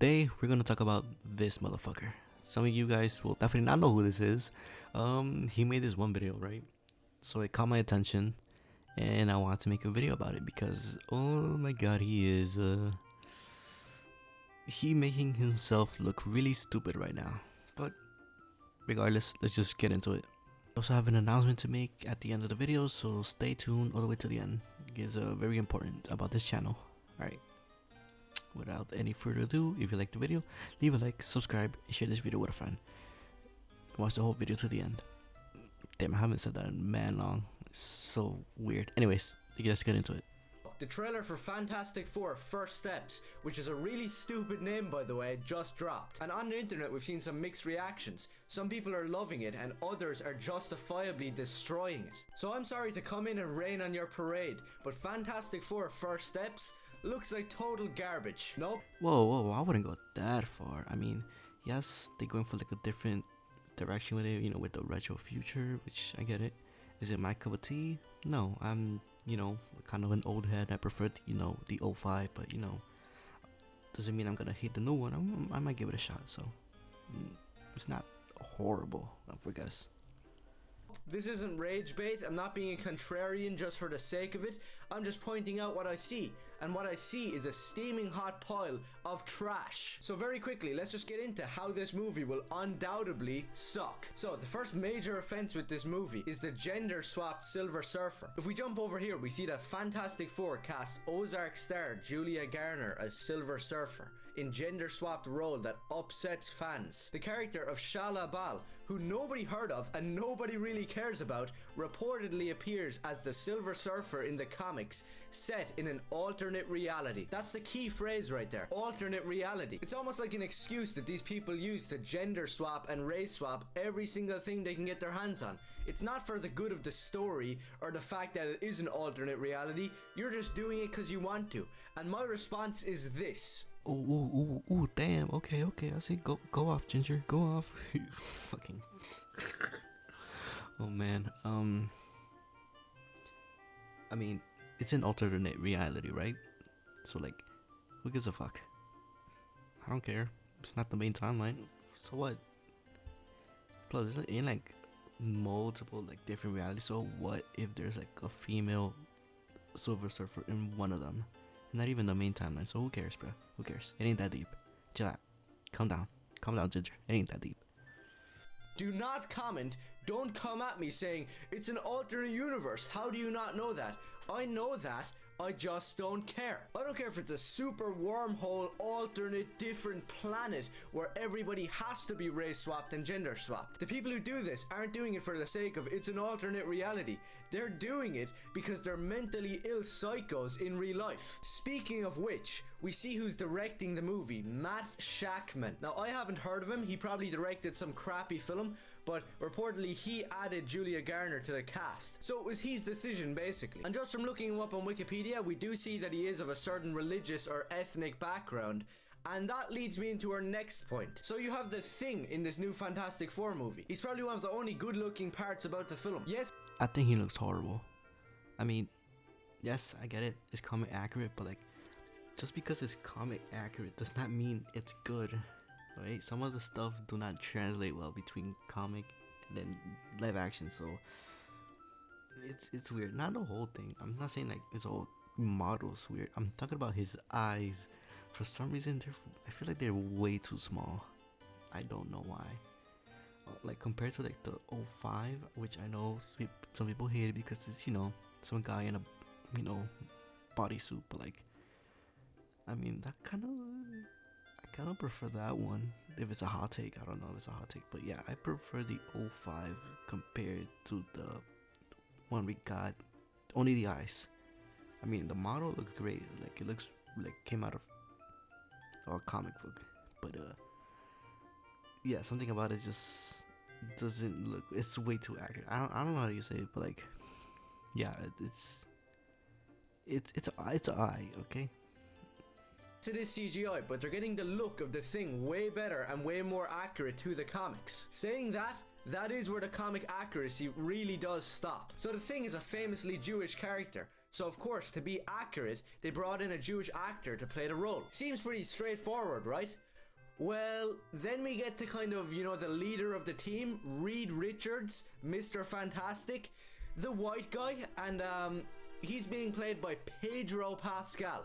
today we're gonna talk about this motherfucker. Some of you guys will definitely not know who this is. He made this one video, right? So it caught my attention, and I wanted to make a video about it because, oh my god, he making himself look really stupid right now. But regardless, let's just get into it. I also have an announcement to make at the end of the video, so stay tuned all the way to the end. It's very important about this channel. Alright, without any further ado, if you like the video, leave a like, subscribe, and share this video with a friend. Watch the whole video to the end. Damn, I haven't said that in man long. It's so weird. Anyways, let's get into it. The trailer for Fantastic Four First Steps, which is a really stupid name by the way, just dropped. And on the internet we've seen some mixed reactions. Some people are loving it and others are justifiably destroying it. So I'm sorry to come in and rain on your parade, but Fantastic Four First Steps looks like total garbage. Nope. Whoa, I wouldn't go that far. I mean, yes, they're going for like a different direction with it, with the retro future, which I get it. Is it my cup of tea? No, I'm kind of an old head. I prefer the 05, but doesn't mean I'm gonna hate the new one. I might give it a shot. So it's not horrible, I guess. This isn't rage bait. I'm not being a contrarian just for the sake of it. I'm just pointing out what I see. And what I see is a steaming hot pile of trash. So very quickly, let's just get into how this movie will undoubtedly suck. So the first major offense with this movie is the gender swapped Silver Surfer. If we jump over here, we see that Fantastic Four casts Ozark star Julia Garner as Silver Surfer in gender swapped role that upsets fans. The character of Shala Bal, who nobody heard of and nobody really cares about, reportedly appears as the Silver Surfer in the comics, set in an alternate reality. That's the key phrase right there, alternate reality. It's almost like an excuse that these people use to gender swap and race swap every single thing they can get their hands on. It's not for the good of the story or the fact that it is an alternate reality. You're just doing it because you want to. And my response is this. Ooh, damn. Okay. I see. Go off, Ginger. Go off. Fucking. Oh man. I mean, it's an alternate reality, right? So like, who gives a fuck? I don't care. It's not the main timeline. So what? Plus, it's in like multiple different realities. So what if there's like a female Silver Surfer in one of them? Not even the main timeline. So who cares, bro? Who cares? It ain't that deep. Chill out. Calm down, Ginger. It ain't that deep. Do not comment. Don't come at me saying it's an alternate universe. How do you not know that? I know that. I just don't care. I don't care if it's a super wormhole, alternate, different planet where everybody has to be race swapped and gender swapped. The people who do this aren't doing it for the sake of it's an alternate reality. They're doing it because they're mentally ill psychos in real life. Speaking of which, we see who's directing the movie, Matt Shakman. Now, I haven't heard of him. He probably directed some crappy film, but reportedly he added Julia Garner to the cast. So it was his decision basically. And just from looking him up on Wikipedia, we do see that he is of a certain religious or ethnic background. And that leads me into our next point. So you have the Thing in this new Fantastic Four movie. He's probably one of the only good looking parts about the film. Yes, I think he looks horrible. I mean, yes, I get it. It's comic accurate, but just because it's comic accurate does not mean it's good. Right? Some of the stuff do not translate well between comic and then live action, so it's weird. Not the whole thing. I'm not saying his whole model's weird. I'm talking about his eyes. For some reason, I feel like they're way too small. I don't know why. Compared to the 05, which I know some people hate it because it's some guy in a bodysuit, but I mean that kind of prefer that one. If it's a hot take, I don't know if it's a hot take, but yeah, I prefer the 05 compared to the one we got. Only the eyes. I mean, the model looks great. It looks like came out of a comic book, but yeah, something about it just doesn't look. It's way too accurate. I don't know how you say it, but yeah, it's an eye, okay. it is CGI, but they're getting the look of the Thing way better and way more accurate to the comics. Saying that is where the comic accuracy really does stop. So the Thing is a famously Jewish character. So of course, to be accurate, they brought in a Jewish actor to play the role. Seems pretty straightforward, right? Well, then we get to kind of, you know, the leader of the team, Reed Richards, Mr. Fantastic, the white guy, and he's being played by Pedro Pascal.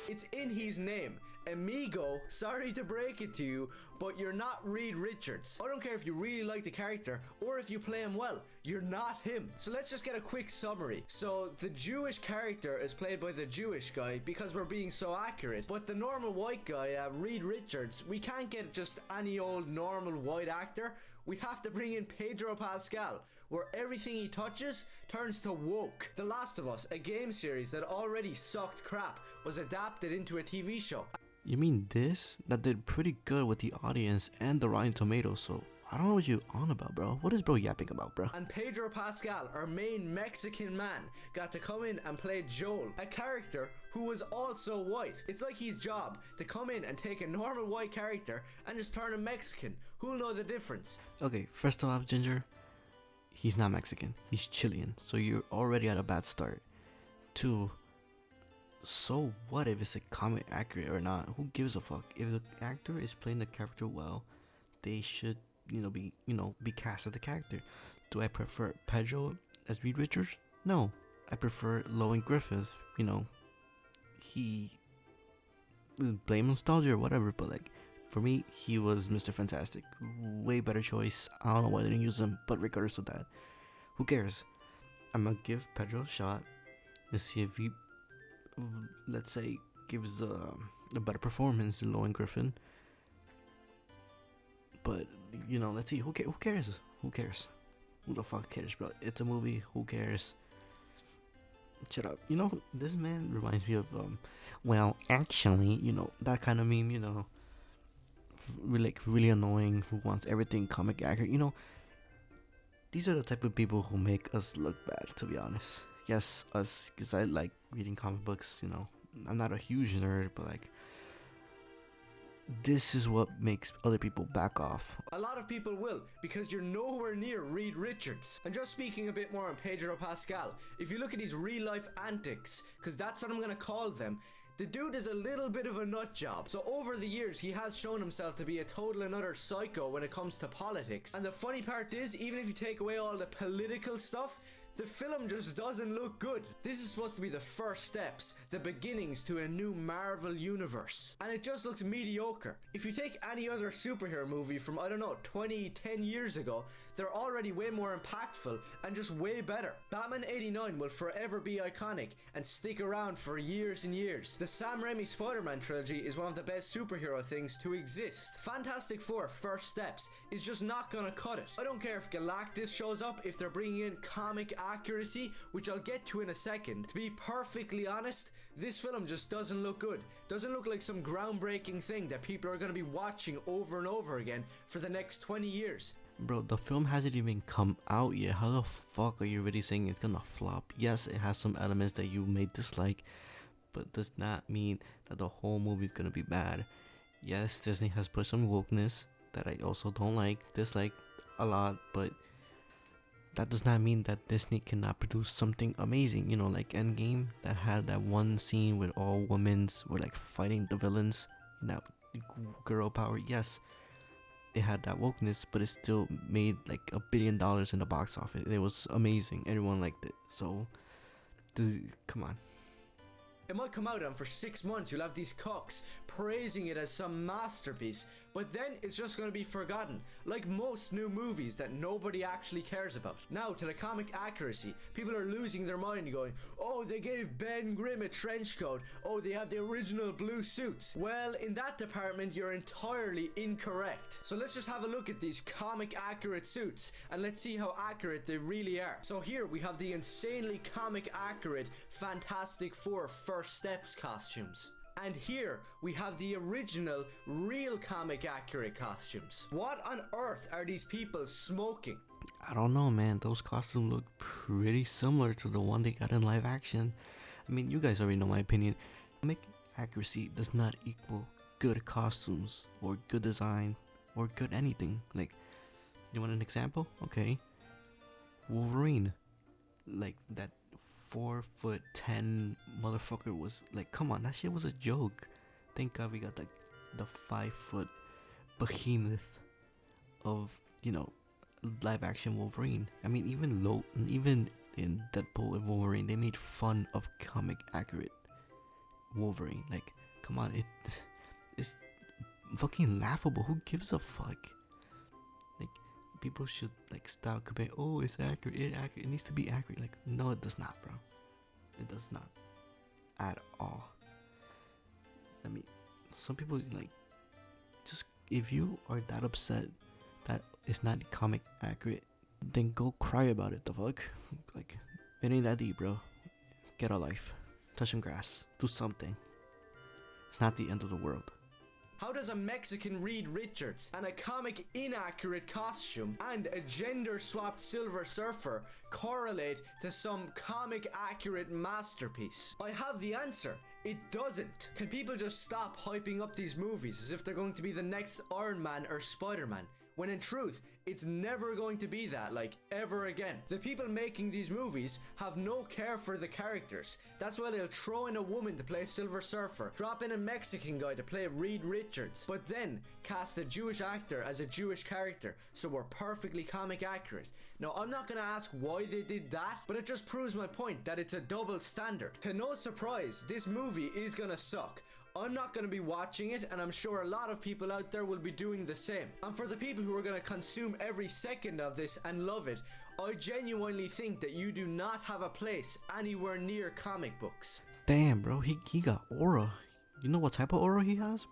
It's in his name. Amigo, sorry to break it to you, but you're not Reed Richards. I don't care if you really like the character or if you play him well, you're not him. So let's just get a quick summary. So the Jewish character is played by the Jewish guy because we're being so accurate, but the normal white guy, Reed Richards, we can't get just any old normal white actor. We have to bring in Pedro Pascal, where everything he touches turns to woke. The Last of Us, a game series that already sucked crap, was adapted into a TV show. You mean this? That did pretty good with the audience and the Rotten Tomatoes, so I don't know what you on about, bro. What is bro yapping about, bro? And Pedro Pascal, our main Mexican man, got to come in and play Joel, a character who was also white. It's like his job to come in and take a normal white character and just turn him Mexican. Who'll know the difference? Okay, first off, Ginger, he's not Mexican. He's Chilean, so you're already at a bad start. 2, so what if it's a comic accurate or not? Who gives a fuck? If the actor is playing the character well, they should, be cast as the character. Do I prefer Pedro as Reed Richards? No, I prefer Lowen Griffith. He blame nostalgia or whatever, but like for me, he was Mr. Fantastic. Way better choice. I don't know why they didn't use him, but regardless of that, who cares? I'm gonna give Pedro a shot and see if he, let's say, gives a better performance than Lowen Griffin. But let's see. Who cares? Who cares? Who the fuck cares, bro? It's a movie. Who cares? Shut up. This man reminds me of well, actually, that kind of meme. Really annoying. Who wants everything comic accurate? These are the type of people who make us look bad. To be honest, yes, us, because I like reading comic books. I'm not a huge nerd, but like, this is what makes other people back off. A lot of people will, because you're nowhere near Reed Richards. And just speaking a bit more on Pedro Pascal, if you look at his real life antics, because that's what I'm gonna call them, the dude is a little bit of a nut job. So over the years, he has shown himself to be a total and utter psycho when it comes to politics. And the funny part is, even if you take away all the political stuff, the film just doesn't look good. This is supposed to be the first steps, the beginnings to a new Marvel universe. And it just looks mediocre. If you take any other superhero movie from, 10 years ago, they're already way more impactful and just way better. Batman 89 will forever be iconic and stick around for years and years. The Sam Raimi Spider-Man trilogy is one of the best superhero things to exist. Fantastic Four First Steps is just not gonna cut it. I don't care if Galactus shows up, if they're bringing in comic accuracy, which I'll get to in a second. To be perfectly honest, this film just doesn't look good. Doesn't look like some groundbreaking thing that people are going to be watching over and over again for the next 20 years. Bro, the film hasn't even come out yet. How the fuck are you really saying it's gonna flop? Yes, it has some elements that you may dislike, but does not mean that the whole movie is gonna be bad. Yes, Disney has put some wokeness that I also don't dislike a lot, but that does not mean that Disney cannot produce something amazing. Like Endgame, that had that one scene with all women's were like fighting the villains. Girl power. Yes, it had that wokeness, but it still made like $1 billion in the box office. It was amazing. Everyone liked it. So, come on. It might come out and for 6 months you'll have these cocks praising it as some masterpiece, but then it's just going to be forgotten, like most new movies that nobody actually cares about. Now to the comic accuracy, people are losing their mind going, oh, they gave Ben Grimm a trench coat, oh, they have the original blue suits. Well, in that department you're entirely incorrect. So let's just have a look at these comic accurate suits and let's see how accurate they really are. So here we have the insanely comic accurate Fantastic Four First Steps costumes. And here we have the original real comic accurate costumes. What on earth are these people smoking? I don't know, man. Those costumes look pretty similar to the one they got in live action. I mean, you guys already know my opinion. Comic accuracy does not equal good costumes or good design or good anything. Like, you want an example? Okay. Wolverine. Like that 4'10" motherfucker was like, come on, that shit was a joke. Thank God we got the 5 foot behemoth of, you know, live action Wolverine. I mean, even in Deadpool and Wolverine, they made fun of comic accurate Wolverine. Like, come on, it's fucking laughable. Who gives a fuck? Like, people should like stop comparing. Oh, it's accurate. It needs to be accurate. Like, no, it does not, bro. It does not at all. I mean, some people like just, if you are that upset that it's not comic accurate, then go cry about it. The fuck? Like, it ain't that deep, bro. Get a life. Touch some grass. Do something. It's not the end of the world. How does a Mexican Reed Richards and a comic inaccurate costume and a gender swapped Silver Surfer correlate to some comic accurate masterpiece? I have the answer. It doesn't. Can people just stop hyping up these movies as if they're going to be the next Iron Man or Spider-Man? When in truth, it's never going to be that, like, ever again. The people making these movies have no care for the characters. That's why they'll throw in a woman to play Silver Surfer, drop in a Mexican guy to play Reed Richards, but then cast a Jewish actor as a Jewish character, so we're perfectly comic accurate. Now, I'm not gonna ask why they did that, but it just proves my point that it's a double standard. To no surprise, this movie is gonna suck. I'm not going to be watching it, and I'm sure a lot of people out there will be doing the same. And for the people who are going to consume every second of this and love it, I genuinely think that you do not have a place anywhere near comic books. Damn, bro, he got aura. You know what type of aura he has?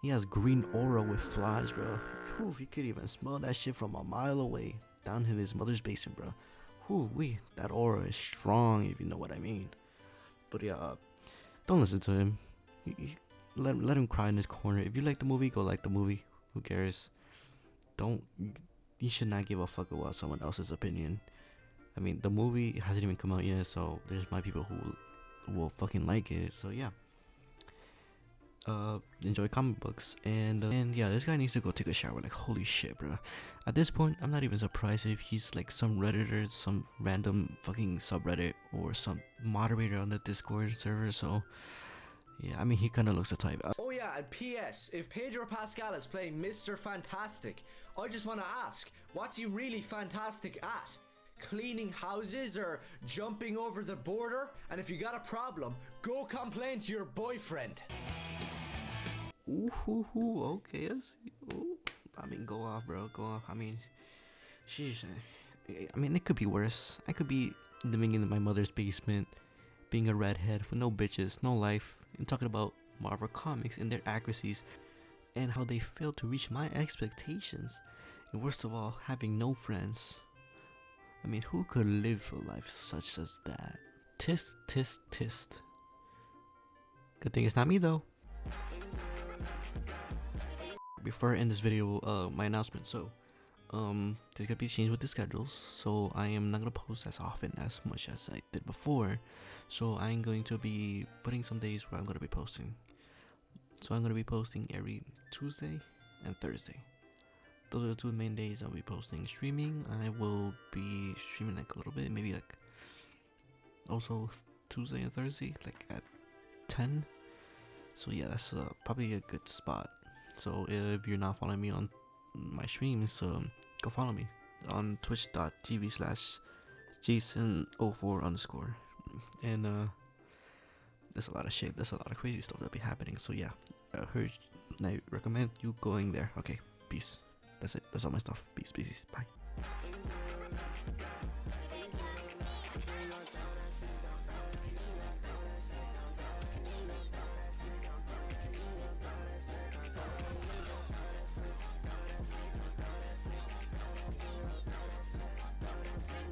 He has green aura with flies, bro. Whew, you could even smell that shit from a mile away, down in his mother's basement, bro. Whew, that aura is strong, if you know what I mean. But yeah, don't listen to him. Let him cry in his corner. If you like the movie, go like the movie. Who cares? You should not give a fuck about someone else's opinion. I mean, the movie hasn't even come out yet, so there's my people who will fucking like it. So yeah, enjoy comic books, and yeah, this guy needs to go take a shower. Like, holy shit, bro. At this point, I'm not even surprised if he's like some redditor, some random fucking subreddit, or some moderator on the Discord server. So yeah, I mean, he kind of looks the type. Oh yeah, and P.S. If Pedro Pascal is playing Mr. Fantastic, I just want to ask, what's he really fantastic at? Cleaning houses or jumping over the border? And if you got a problem, go complain to your boyfriend. Ooh, okay. Ooh. I mean, go off, bro. Go off. I mean, sheesh. I mean, it could be worse. I could be living in my mother's basement, being a redhead with no bitches, no life, and talking about Marvel Comics and their accuracies and how they failed to reach my expectations. And worst of all, having no friends. I mean, who could live a life such as that? Tist, tist, tist. Good thing it's not me though. Before I end this video, my announcement. So, there's gonna be change with the schedules. So I am not gonna post as often as much as I did before. So I'm going to be putting some days where I'm gonna be posting. So I'm gonna be posting every Tuesday and Thursday. Those are the 2 main days I'll be posting. Streaming, I will be streaming like a little bit, maybe like also Tuesday and Thursday, like at 10. So yeah, that's probably a good spot. So if you're not following me on my streams, go follow me on twitch.tv/Jason04_. And there's a lot of shit, there's a lot of crazy stuff that be happening. So yeah, I recommend you going there. Okay, peace. That's it. That's all my stuff. Peace, bye.